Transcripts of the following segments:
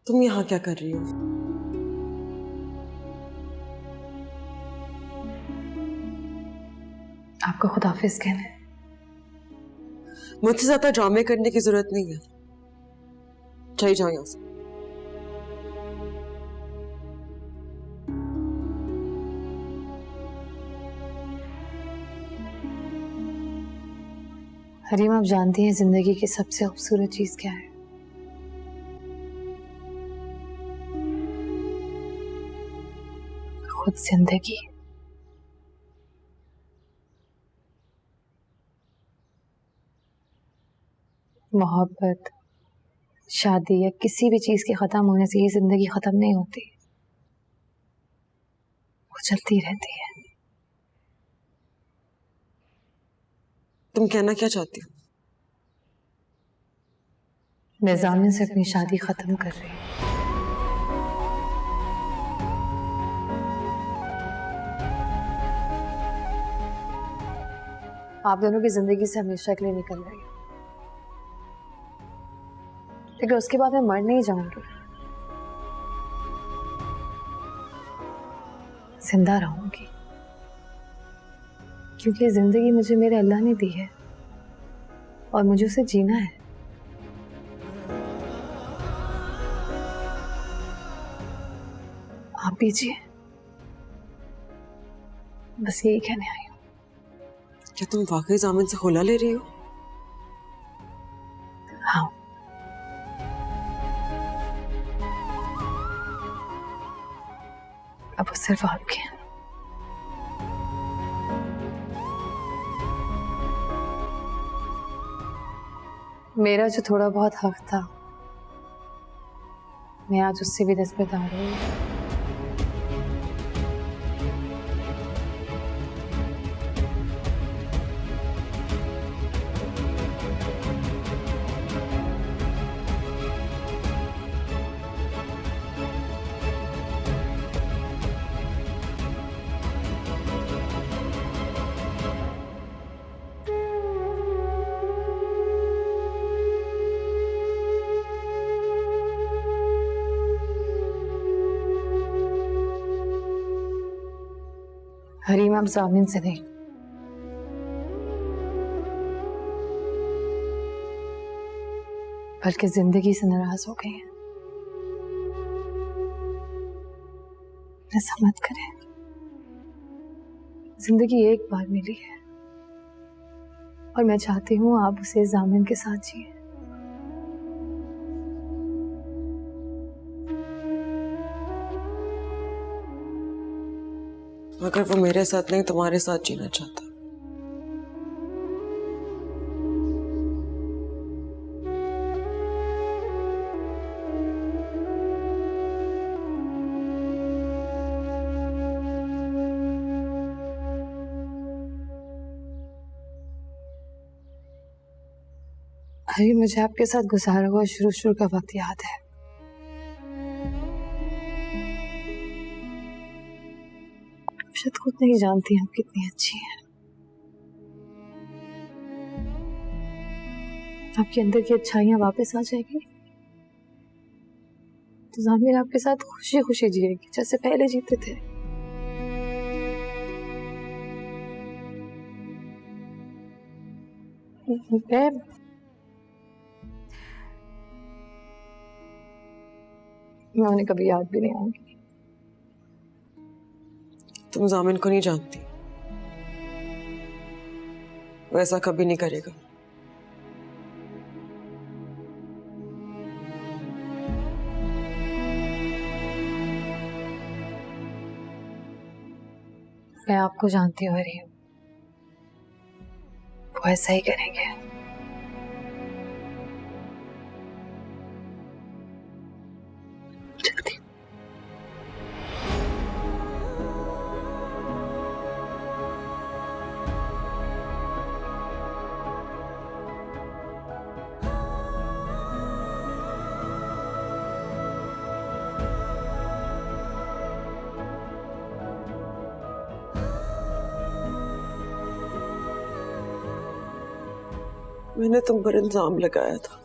तुम यहाँ क्या कर रही हो? आपको खुदाफिज कहना है? मुझसे ज्यादा ड्रामे करने की जरूरत नहीं है। चली जाओ यहाँ से। हरीम, आप जानती हैं जिंदगी की सबसे खूबसूरत चीज क्या है? खुद जिंदगी। मोहब्बत, शादी या किसी भी चीज के खत्म होने से ये जिंदगी खत्म नहीं होती, वो चलती रहती है। तुम कहना क्या चाहती हो? मैं जामिन से अपनी शादी खत्म कर रही हूँ। आप दोनों की जिंदगी से हमेशा के लिए निकल रही हूँ, लेकिन उसके बाद मैं मर नहीं जाऊंगी, जिंदा रहूंगी, क्योंकि जिंदगी मुझे मेरे अल्लाह ने दी है और मुझे उसे जीना है। आप भी जिए, बस यही कहने आई हूँ। क्या तुम वाकई जामिन से खुला ले रही हो? हाँ। अब वो सिर्फ आपके हैं। मेरा जो थोड़ा बहुत हक था, मैं आज उससे भी दस्तबरदार हूँ। हरीम, आप जामिन से नहीं, बल्कि जिंदगी से नाराज हो गए हैं। ऐसा मत करें, जिंदगी एक बार मिली है और मैं चाहती हूँ आप उसे जामिन के साथ जिए। अगर वो मेरे साथ नहीं तुम्हारे साथ जीना चाहता, अरे, मुझे आपके साथ गुजारा हुआ शुरू का वक्त याद है। शायद खुद नहीं जानती आप कितनी अच्छी हैं। आपके अंदर की अच्छाइयां वापस आ जाएगी तो जामिन आपके साथ खुशी खुशी जिएगी जैसे पहले जीते थे। मैं उन्हें कभी याद भी नहीं आऊंगी। तुम जामिन को नहीं जानती, वो ऐसा कभी नहीं करेगा। मैं आपको जानती हूँ हरीम, वो ऐसा ही करेंगे। मैंने तुम पर इल्जाम लगाया था,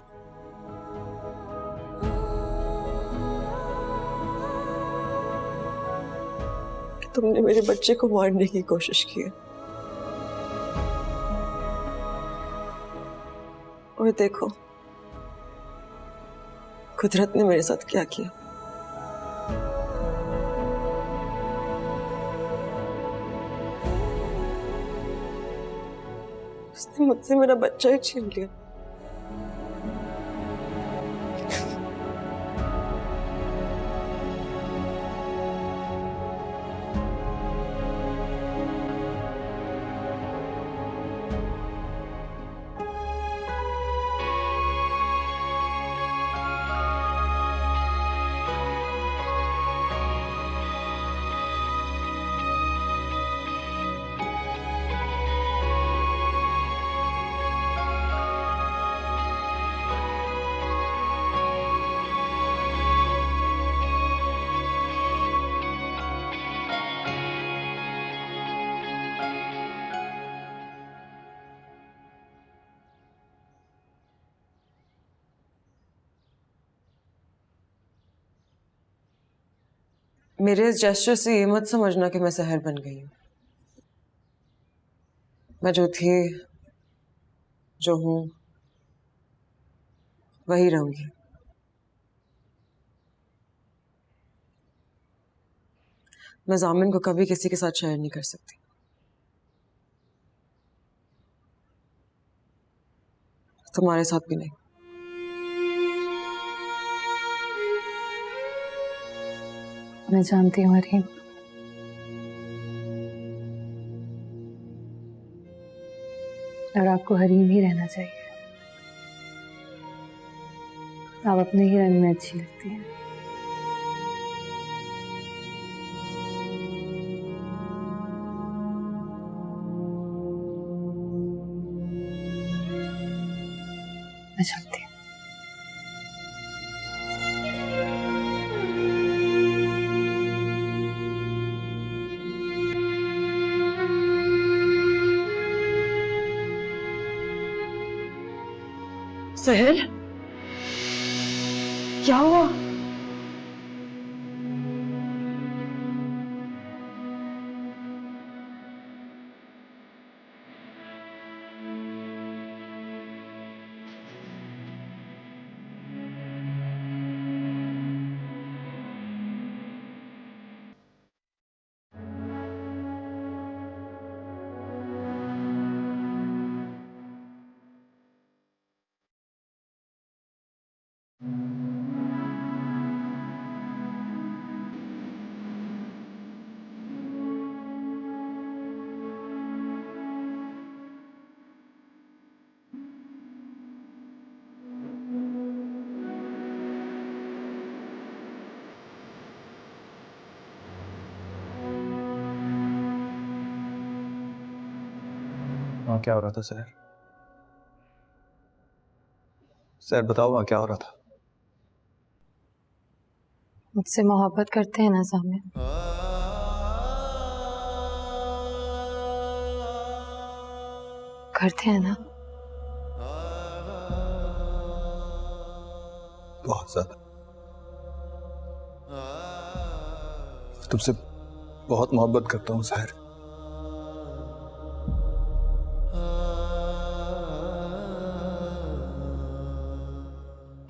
तुमने मेरे बच्चे को मारने की कोशिश की है, और देखो कुदरत ने मेरे साथ क्या किया। उसने मुझसे मेरा बच्चा ही छीन लिया। मेरे इस जेस्चर से ये मत समझना कि मैं सहर बन गई हूं। मैं जो थी, जो हूं, वही रहूंगी। मैं जामिन को कभी किसी के साथ शेयर नहीं कर सकती। तुम्हारे साथ भी नहीं। मैं जानती हूँ हरीम, और आपको हरीम ही रहना चाहिए। आप अपने ही रंग में अच्छी लगती हैं। मैं चलती हूँ। सहर, क्या हुआ? वहाँ क्या हो रहा था सर? सर बताओ वहाँ क्या हो रहा था? मुझसे मोहब्बत करते हैं ना जामिन? करते हैं ना? बहुत ज्यादा। तुमसे बहुत मोहब्बत करता हूँ सहर।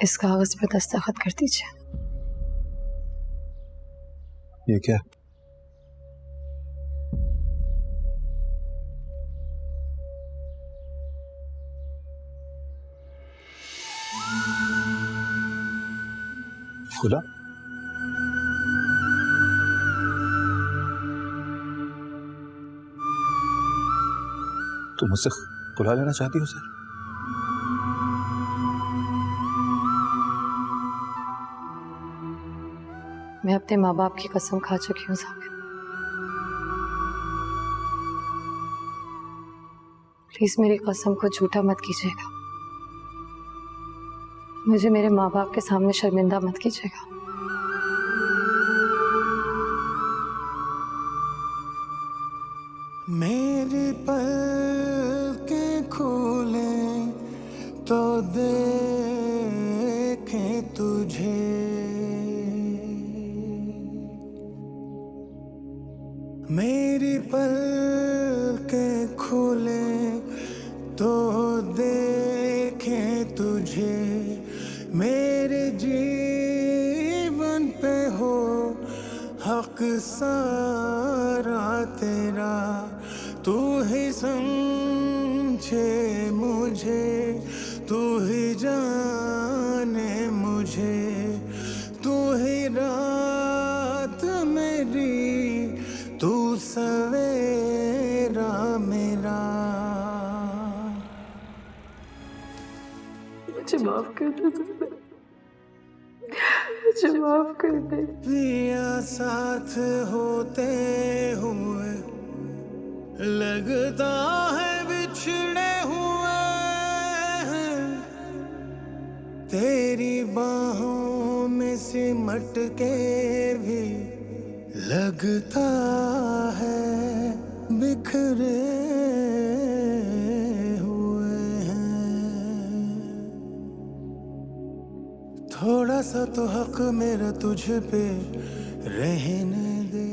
इस कागज पे दस्तखत कर दीजिए। ये क्या? खुला? तुम मुझसे खुला लेना चाहती हो सर? मैं अपने माँ बाप की कसम खा चुकी हूँ जामिन। प्लीज मेरी कसम को झूठा मत कीजिएगा। मुझे मेरे माँ बाप के सामने शर्मिंदा मत कीजिएगा। मेरी पलकें खोले तो देखे तुझे, मेरी पलकें खोले तो देखे तुझे, मेरे जीवन पे हो हक सारा तेरा, तू ही समझे मुझे, तू ही जाने मुझे, तू ही रात मेरी, तू सवेरा मेरा। मुझे माफ कर दो, मुझे माफ कर दे। पिया साथ होते हुए लगता है बिछड़े हुए हैं, तेरी बाहों में सिमट के भी लगता है बिखरे हुए हैं। थोड़ा सा तो हक मेरा तुझ पे रहने दे।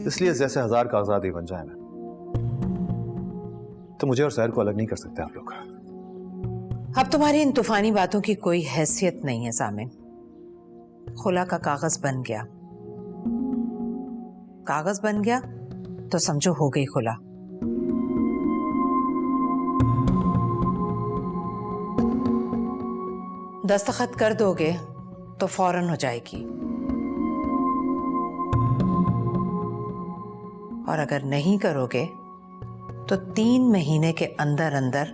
इसलिए जैसे हजार कागजात ही बन जाए ना, तो मुझे और सहर को अलग नहीं कर सकते आप लोग। अब तुम्हारी इन तूफानी बातों की कोई हैसियत नहीं है सामिन। खुला का कागज बन गया, कागज बन गया तो समझो हो गई खुला। दस्तखत कर दोगे तो फौरन हो जाएगी, और अगर नहीं करोगे तो 3 महीने के अंदर अंदर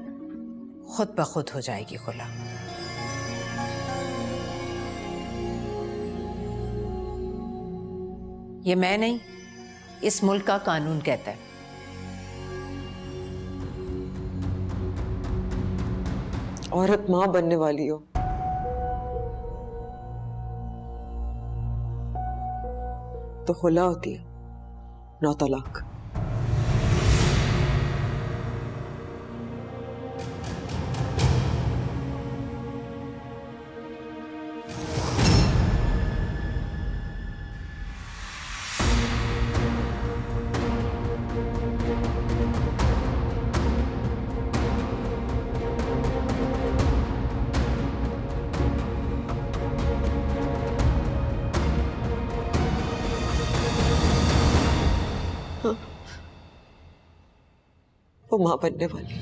खुद ब खुद हो जाएगी खुला। ये मैं नहीं, इस मुल्क का कानून कहता है। औरत मां बनने वाली हो तो खुला होती है, 9 तलाक। वो मां बनने वाली।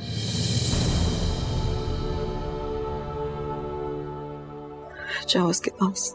जाओ उसके पास।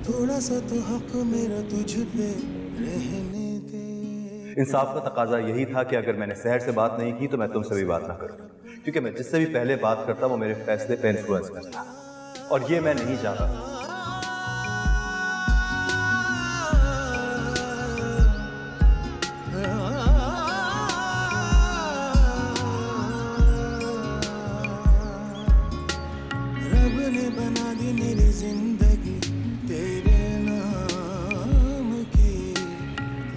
थोड़ा सा तो हक मेरा तुझ पे रहने दे। इंसाफ का तकाजा यही था कि अगर मैंने सहर से बात नहीं की तो मैं तुमसे भी बात ना करूं, क्योंकि मैं जिससे भी पहले बात करता वो मेरे फैसले पे इन्फ्लुएंस करता, और ये मैं नहीं चाहता। रब ने बना दी मेरी जिंदगी तेरे नाम की,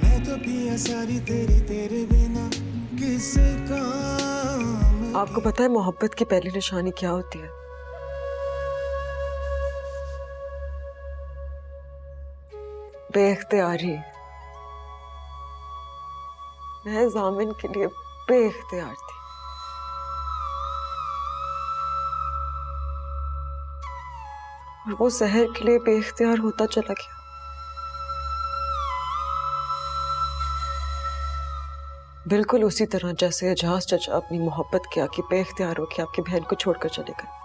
मैं तो पिया सारी तेरी, तेरे बिना किस काम। आपको पता है मोहब्बत की पहली निशानी क्या होती है? बेइख्तियारी। मैं जामिन के लिए बेइख्तियार थी। और वो सहर के लिए बेइख्तियार होता चला गया। बिल्कुल उसी तरह जैसे एजाज चाचा अपनी मोहब्बत के आगे बेइख्तियार होकर आपकी बहन को छोड़कर चले गए।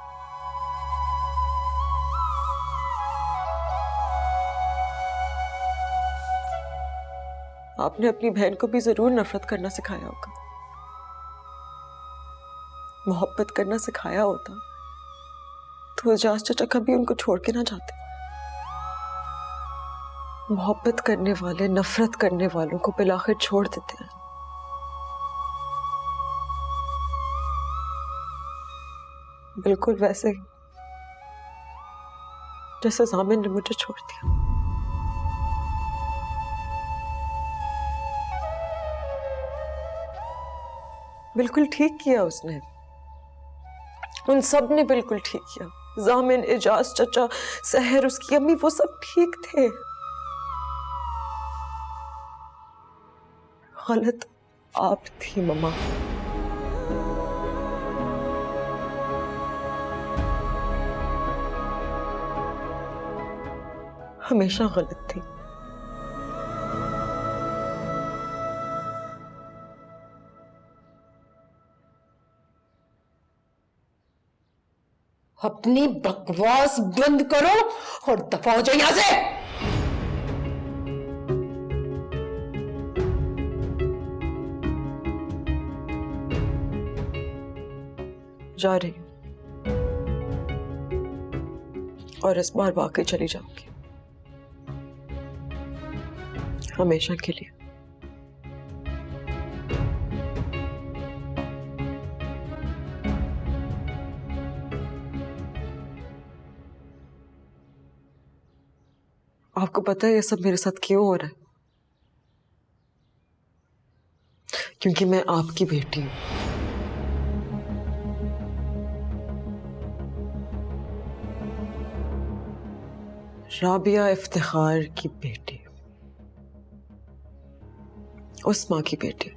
आपने अपनी बहन को भी जरूर नफरत करना सिखाया होगा, मोहब्बत करना सिखाया होता तो एजाज चाचा कभी उनको छोड़ के ना जाते। मोहब्बत करने वाले नफरत करने वालों को बिलाखिर छोड़ देते हैं। बिल्कुल वैसे ही जैसे जामिन ने मुझे छोड़ दिया। बिल्कुल ठीक किया उसने, उन सब ने बिल्कुल ठीक किया। जामिन, एजाज चाचा, सहर, उसकी अम्मी, वो सब ठीक थे। गलत आप थी मम्मा। हमेशा गलत थी। अपनी बकवास बंद करो और दफा हो जाओ यहां से। जा रही हूं और इस बार वाकई चली जाऊंगी, हमेशा के लिए। आपको पता है ये सब मेरे साथ क्यों हो रहा है? क्योंकि मैं आपकी बेटी हूं। राबिया इफ्तिखार की बेटी, उस मां की बेटी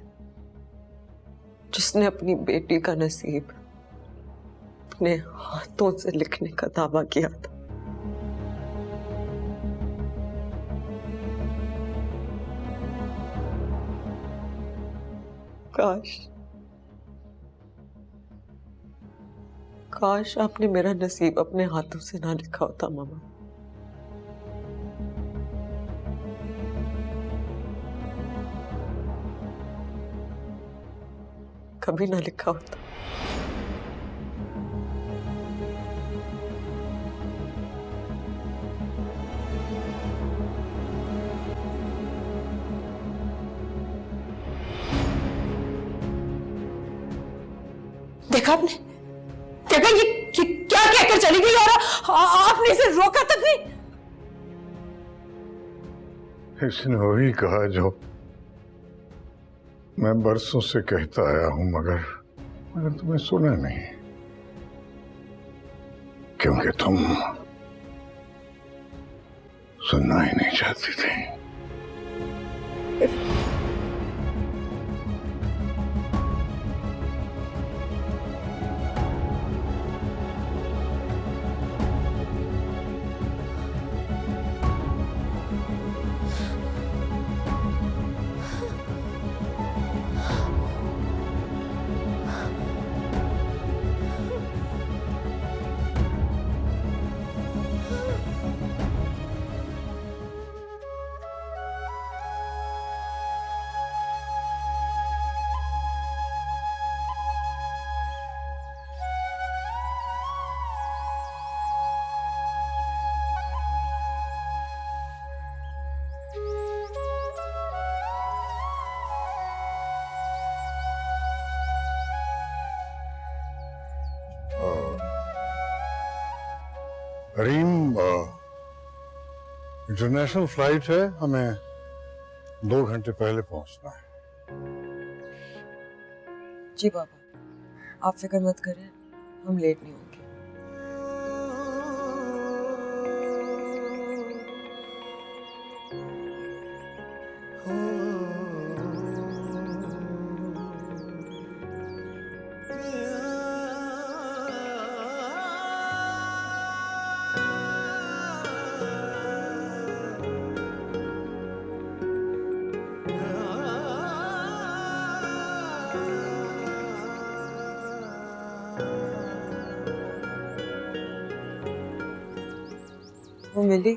जिसने अपनी बेटी का नसीब अपने हाथों से लिखने का दावा किया था। काश आपने मेरा नसीब अपने हाथों से ना लिखा होता मामा। कभी ना लिखा होता। देखा आपने, देखा ये क्या कहकर चली गई और आपने इसे रोका तक नहीं। इसने वही कहा जो मैं बरसों से कहता आया हूं, मगर तुम्हें सुना नहीं, क्योंकि तुम सुनना ही नहीं चाहती थी। रीम, इंटरनेशनल फ्लाइट है, हमें 2 घंटे पहले पहुंचना है। जी बाबा, आप फिक्र मत करें, हम लेट नहीं होंगे। वो मिली?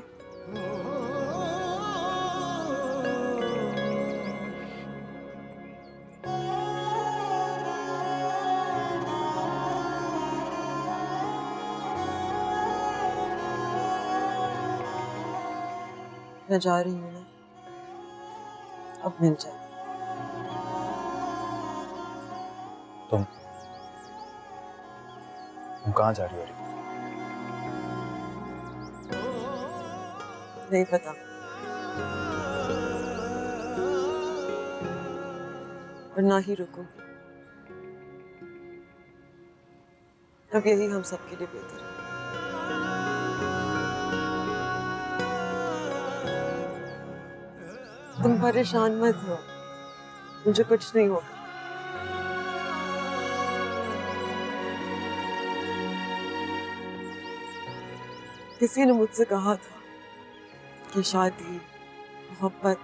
मैं जा रही हूँ ना, अब मिल जाए। तुम कहाँ जा रही हो? नहीं पता, और ना ही रुकूंगी। अब यही हम सबके लिए बेहतर है। तुम परेशान मत हो, मुझे कुछ नहीं होगा। किसी ने मुझसे कहा था कि शादी, मोहब्बत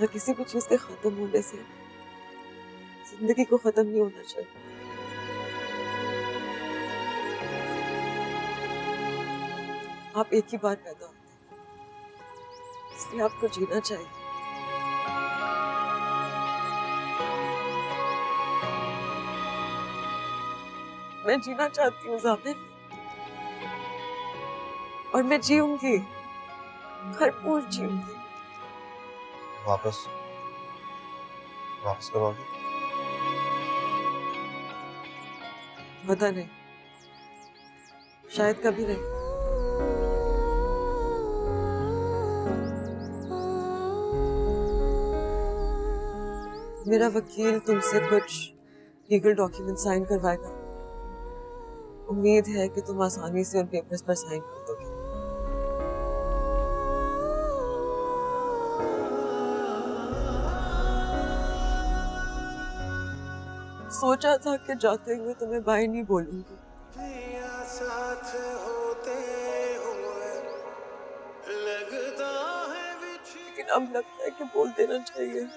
या किसी भी चीज के खत्म होने से जिंदगी को खत्म नहीं होना चाहिए। आप एक ही बार पैदा होते हैं, इसलिए आपको जीना चाहिए। मैं जीना चाहती हूँ ज़ामिन, और मैं जीऊंगी, भरपूर जीऊंगी। वापस कब आओगे? पता नहीं, शायद कभी नहीं। मेरा वकील तुमसे कुछ लीगल डॉक्यूमेंट साइन करवाएगा। उम्मीद है कि तुम आसानी से उन पेपर्स पर साइन कर दोगे। सोचा था कि जाते हुए तुम्हें बाय नहीं बोलूंगी, साथ होते हुए लगता है लेकिन अब लगता है कि बोल देना चाहिए।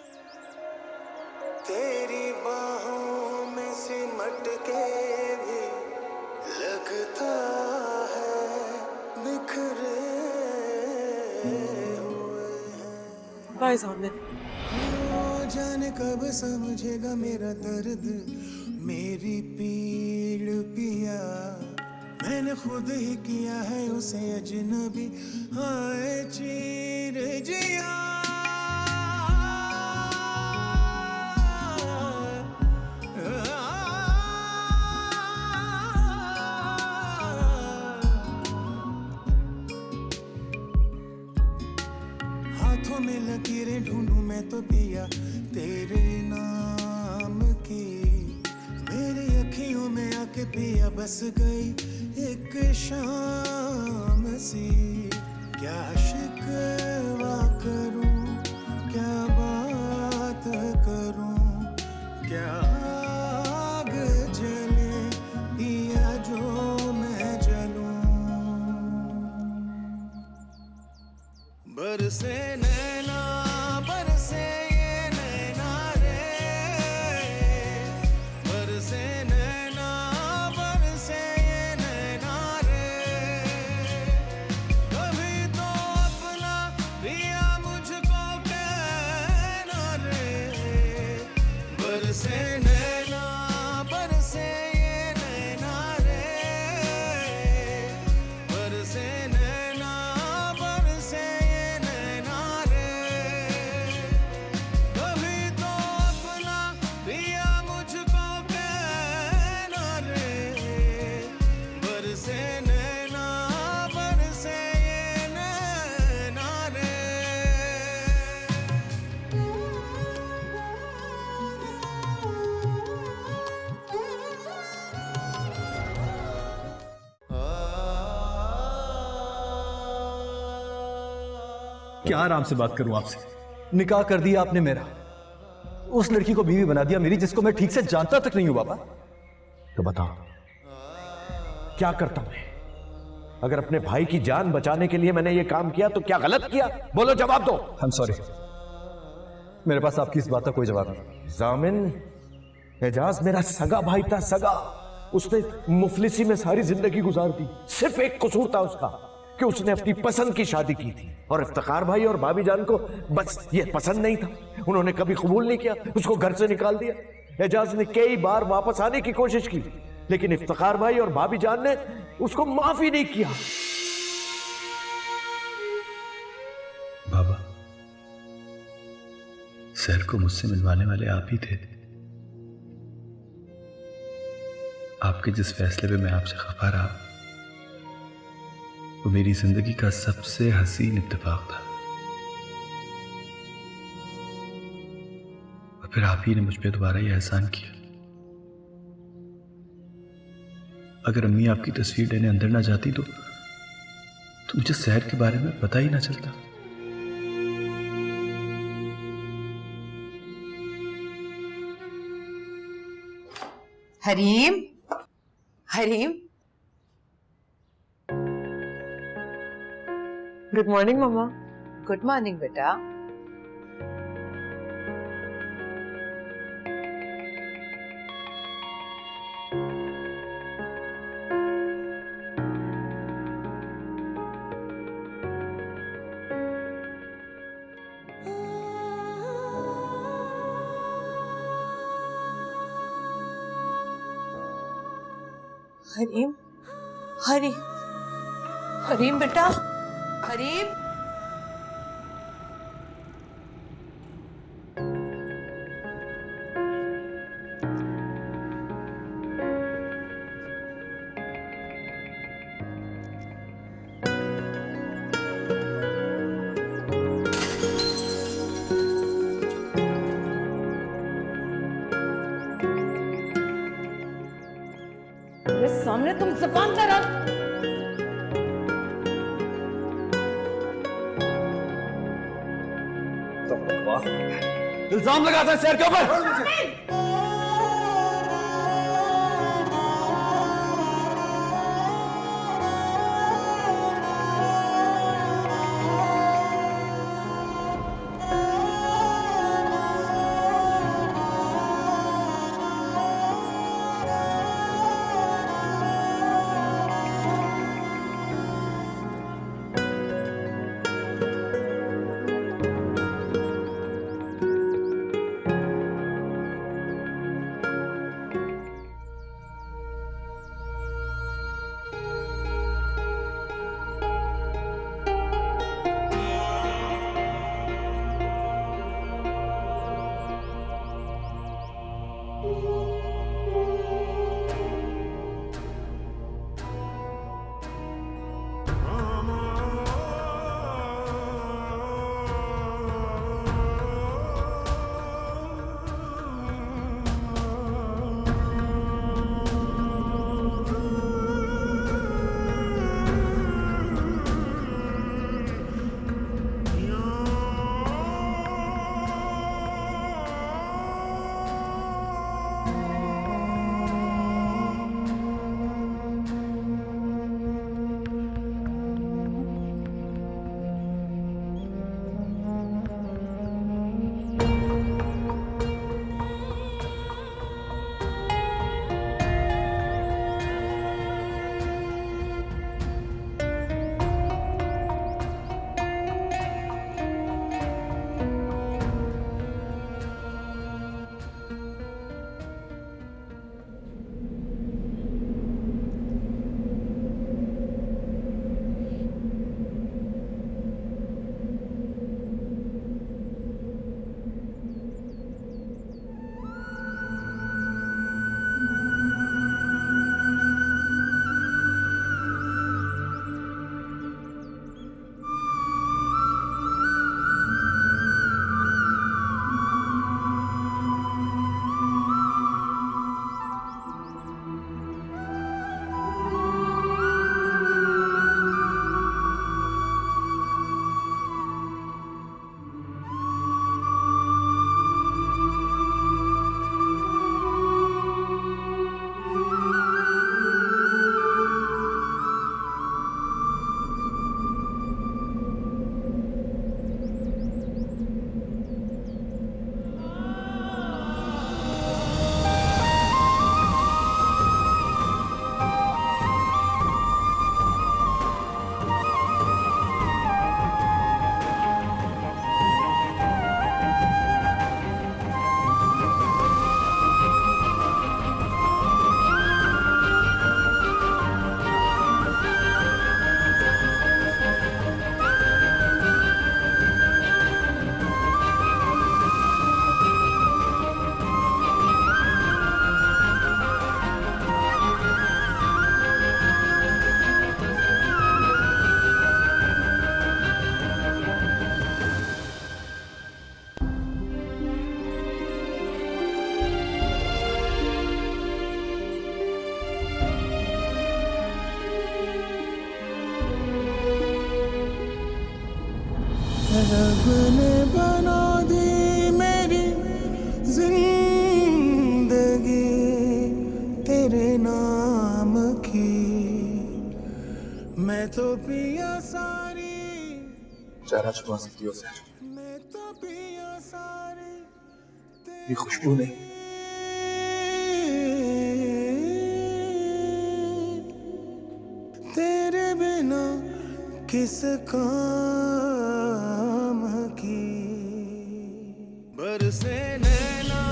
तेरी बाहों में सिमट के भी लगता है बिखरे हुए हैं। बाय ज़ामिन। जाने कब समझेगा मेरा दर्द, मेरी पीड़ पिया। मैंने खुद ही किया है उसे अजनबी, हाय चीर जिया। हाथों में लकीरें ढूंढूं मैं तो पिया तेरे नाम की। मेरी अखियों में आके पिया बस गई एक शाम सी। क्या शिकवा करूं, क्या बात करूं, क्या आग जले पिया जो मैं जलूं। बरसे नैना बरसे ये नैना रे, बरसे नैना बरसे ये नैना रे। कभी तो अपना पिया मुझको कहना रे। बरसे नैना बरसे ये नैना रे, बरसे नैना बरसे ये नैना रे। कभी तो अपना पिया मुझको कहना रे। बरसे नैना बरसे ये नैना रे। क्या आराम से बात करूं आपसे? निकाह कर दिया आपने मेरा, उस लड़की को बीवी बना दिया मेरी, जिसको मैं ठीक से जानता तक नहीं हूं बाबा। तो बताओ क्या करता मैं? अगर अपने भाई की जान बचाने के लिए मैंने ये काम किया तो क्या गलत किया? बोलो, जवाब दो। आई एम सॉरी, मेरे पास आपकी इस बात का कोई जवाब नहीं। जामिन, एजाज मेरा सगा भाई था, सगा। उसने मुफलिसी में सारी जिंदगी गुजार दी। सिर्फ एक कसूर था उसका कि उसने अपनी पसंद की शादी की थी, और इफ्तिखार भाई और भाभी जान को बस ये पसंद नहीं था। उन्होंने कभी कबूल नहीं किया, उसको घर से निकाल दिया। एजाज ने कई बार वापस आने की कोशिश की, लेकिन इफ्तिखार भाई और भाभी जान ने उसको माफ ही नहीं किया। बाबा, सर को मुझसे मिलवाने वाले आप ही थे। आपके जिस फैसले पे मैं आपसे खफा रहा, वो मेरी जिंदगी का सबसे हसीन इत्तेफाक था। और फिर आप ही ने मुझ पे दोबारा ये एहसान किया। अगर अम्मी आपकी तस्वीर लेने अंदर ना जाती तो मुझे शहर के बारे में पता ही ना चलता। हरीम, हरीम, गुड मॉर्निंग मम्मा। गुड मॉर्निंग बेटा। हरीम, हरीम, हरीम बेटा, हरीम। मेरे सामने तुम जुबान पर रख। इल्जाम लगाता है शहर के ऊपर। रब ने बना दी मेरी जिंदगी तेरे नाम की, मैं तो पिया सारी, चेहरा छुपा सकती हो सर, मैं तो पिया सारी ये खुशबू नहीं, तेरे बिना किस काम की। बरसे नैना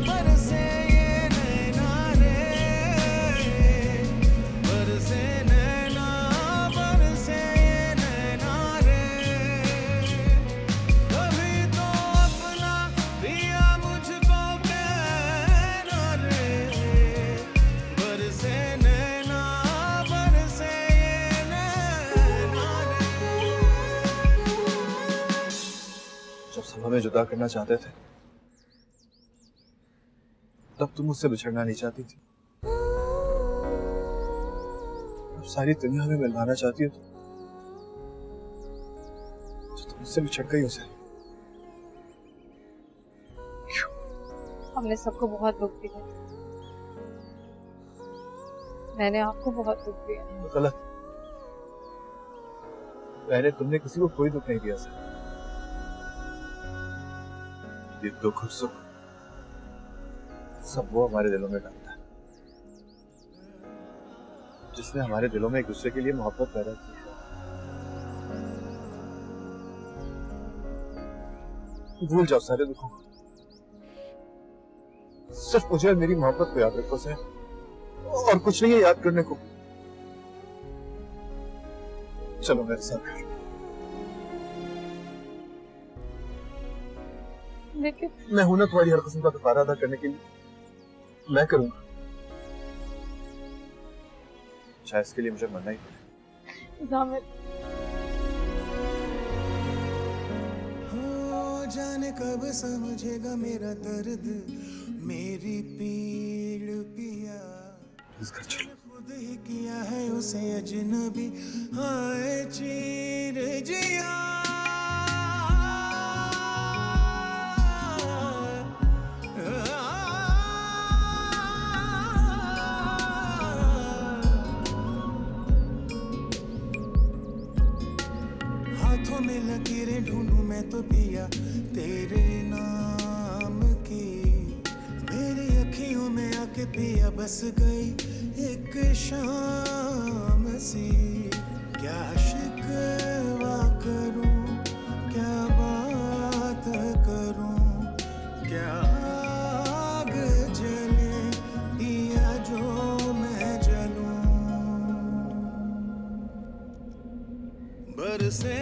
बरसे ये नैना रे, बरसे नैना बरसे ये नैना रे, कभी तो अपना पिया मुझको कहना रे, बरसे नैना बरसे ये नैना रे। जब सब हमें जुदा करना चाहते थे तब तुम मुझसे बिछड़ना नहीं चाहती थी, अब सारी दुनिया हमें मिलवाना चाहती हो तो तुम मुझसे बिछड़ गई हो सर। हमने सबको बहुत दुख दिया, मैंने आपको बहुत दुख दिया। गलत, पहले तुमने किसी को कोई दुख नहीं दिया सर, ये दुख और सुख सब वो हमारे दिलों में डालता है जिसने हमारे दिलों में एक दूसरे के लिए मोहब्बत पैदा की है। भूल जाओ सारे दुखों को, सिर्फ मुझे और मेरी मोहब्बत को याद रखो सर, और कुछ नहीं है याद करने को। चलो मेरे साथ। लेकिन मैं हूं ना तुम्हारी हर किस्म का दोबारा अदा करने के लिए, मैं करूंगा, शायद इसके लिए मुझे मरना ही पड़े। जामिर, हो जाने कब समझेगा मेरा दर्द, मेरी पीड़ पिया, इस घर चलो। खुद ही किया है उसे अजनबी, हाय चीर जिया। हाथों में लकीरें ढूंढूं मैं तो पिया तेरे नाम की, मेरी अखियों में आके पिया बस गई एक शाम सी। क्या शिकवा करूं, क्या बात करूं, क्या आग जले पिया जो मैं जलूं। बरसे